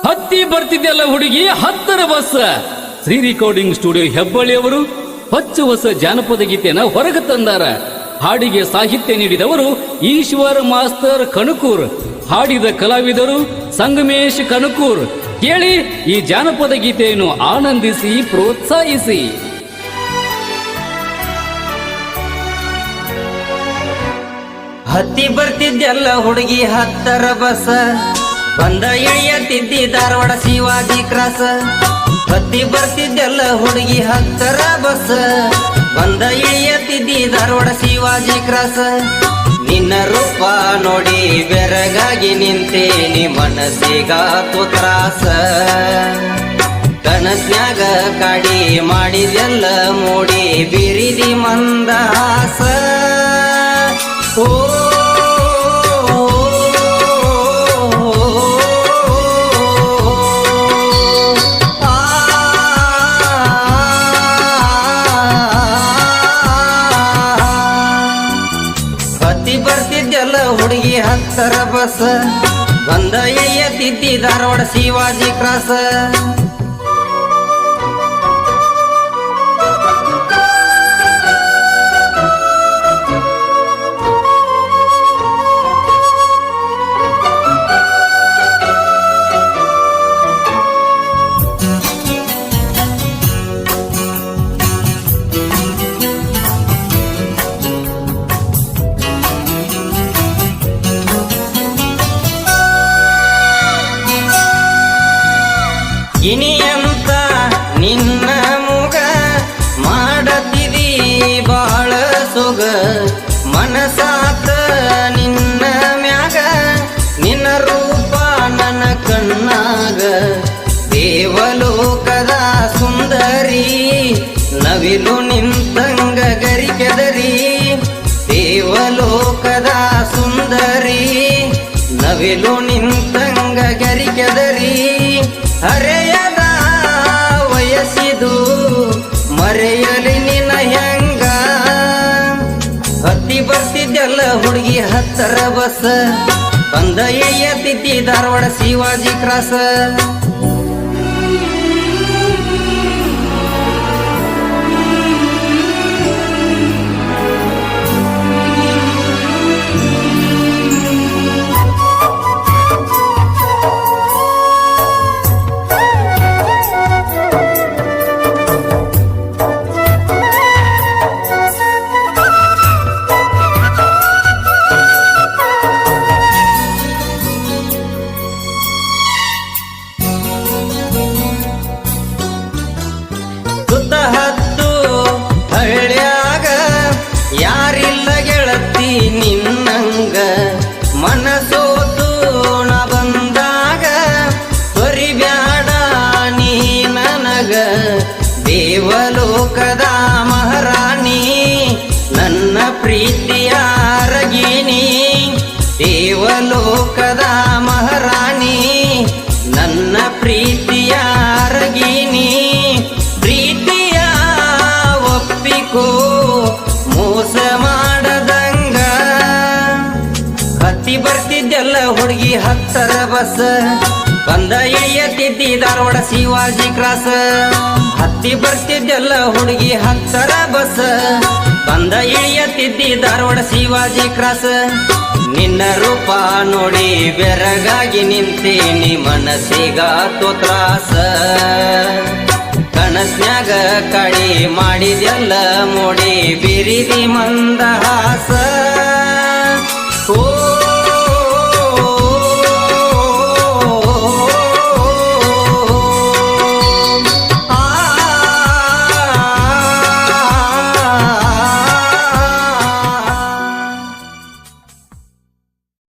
ಹತ್ತಿ ಬರ್ತಿದ್ದೆಲ್ಲ ಹುಡುಗಿ 10ರ bus. Shri recording studio ಹೆಬ್ಬಳ್ಳಿಯವರು ಹೊಚ್ಚ ಹೊಸ ಜಾನಪದ ಗೀತೆನ ಹೊರಗೆ ತಂದಾರ. ಹಾಡಿಗೆ ಸಾಹಿತ್ಯ ನೀಡಿದವರು ಈಶ್ವರ ಮಾಸ್ತರ್ ಕಣಕೂರ್. ಹಾಡಿದ ಕಲಾವಿದರು ಸಂಗಮೇಶ್ ಕಣಕೂರ್. ಕೇಳಿ ಈ ಜಾನಪದ ಗೀತೆಯನ್ನು ಆನಂದಿಸಿ ಪ್ರೋತ್ಸಾಹಿಸಿ. ಹತ್ತಿ ಬರ್ತಿದ್ದೆಲ್ಲ ಹುಡುಗಿ 10ರ ಬಸ್. ಬಂದ ಇಳಿಯತ್ತಿದ್ದಿ ಧಾರವಾಡ ಶಿವಾಜಿ ಕ್ರಾಸ್. ಹತ್ತಿ ಬರ್ತಿದ್ದೆಲ್ಲ ಹುಡುಗಿ 10ರ ಬಸ್. ಬಂದ ಇಳಿಯತ್ತಿದ್ದಿ ಧಾರವಾಡ ಶಿವಾಜಿ ಕ್ರಾಸ್. ನಿನ್ನ ರೂಪ ನೋಡಿ ಬೆರಗಾಗಿ ನಿಂತೇನಿ ಮನಸ್ಸಿಗಾತು ತ್ರಾಸ. ಕನಸ್ನ್ಯಾಗ ಕಾಡಿ ಮಾಡಿದೆಲ್ಲ ಮೂಡಿ ಬಿರಿದಿ ಮಂದಹಾಸ. ಓ ಬರ್ತಿದ್ದೆಲ್ಲ ಹುಡುಗಿ 10ರ ಬಸ್. ಬಂದ ಇಳಿಯತ್ತಿದ್ದಿ ಧಾರವಾಡ ಶಿವಾಜಿ ಕ್ರಾಸ್. ಇನಿಯಂತ ನಿನ್ನ ಮುಗ ಮಾಡತಿದಿ ಬಾಳ ಸೊಗ. ಮನಸಾತ ನಿನ್ನ ಮ್ಯಾಗ ನಿನ್ನ ರೂಪ ನನ್ನ ಕಣ್ಣಾಗ. ದೇವಲೋಕದ ಸುಂದರಿ ನವಿಲು ನಿಂತಂಗ ಗರಿಕೆದರಿ. ದೇವಲೋಕದ ಸುಂದರಿ ನವಿಲು ನಿಂತಂಗ ಗರಿಕೆದರಿ. ಹರೆಯದ ವಯಸ್ಸಿದು ಮರೆಯಲಿ ನಿನ್ನ ಹೆಂಗ. ಹತ್ತಿ ಬರ್ತಿದ್ದೆಲ್ಲ ಹುಡುಗಿ 10ರ ಬಸ್. ಬಂದ ಇಳಿಯತ್ತಿದ್ದಿ ಧಾರವಾಡ ಶಿವಾಜಿ ಕ್ರಾಸ್. ಯಾರಿಲ್ಲ ಗೆಳತಿ ನಿನ್ನಂಗ. ಮನಸೋತು ನ ಬಂದಾಗ ತೊರಿಬ್ಯಾಡ ನೀ ನನಗ. ದೇವಲೋಕದ ಮಹಾರಾಣಿ ನನ್ನ ಪ್ರೀತಿಯ ಅರಗಿನಿ. ದೇವಲೋಕದ ಮಹಾರಾಣಿ ನನ್ನ ಪ್ರೀತಿಯ ಅರಗಿನಿ. ಪ್ರೀತಿಯ ಒಪ್ಪಿಕೋ ಮೋಸ ಮಾಡದಂಗ. ಹತ್ತಿ ಬರ್ತಿದ್ದೆಲ್ಲ ಹುಡುಗಿ 10ರ ಬಸ್. ಬಂದ ಇಳಿಯತ್ತಿದ್ದಿ ಧಾರವಾಡ ಶಿವಾಜಿ ಕ್ರಾಸ್. ಹತ್ತಿ ಬರ್ತಿದ್ದೆಲ್ಲ ಹುಡುಗಿ 10ರ ಬಸ್. ಬಂದ ಇಳಿಯತ್ತಿದ್ದಿ ಧಾರವಾಡ ಶಿವಾಜಿ ಕ್ರಾಸ್. ನಿನ್ನ ರೂಪ ನೋಡಿ ಬೆರಗಾಗಿ ನಿಂತೇನಿ ಮನಸ್ಸಿಗಾತು ತ್ರಾಸ. ಕನಸ್ನ್ಯಾಗ ಕಾಡಿ ಮಾಡಿದೆಲ್ಲ ಮೂಡಿ ಬಿರಿದಿ ಮಂದಹಾಸ.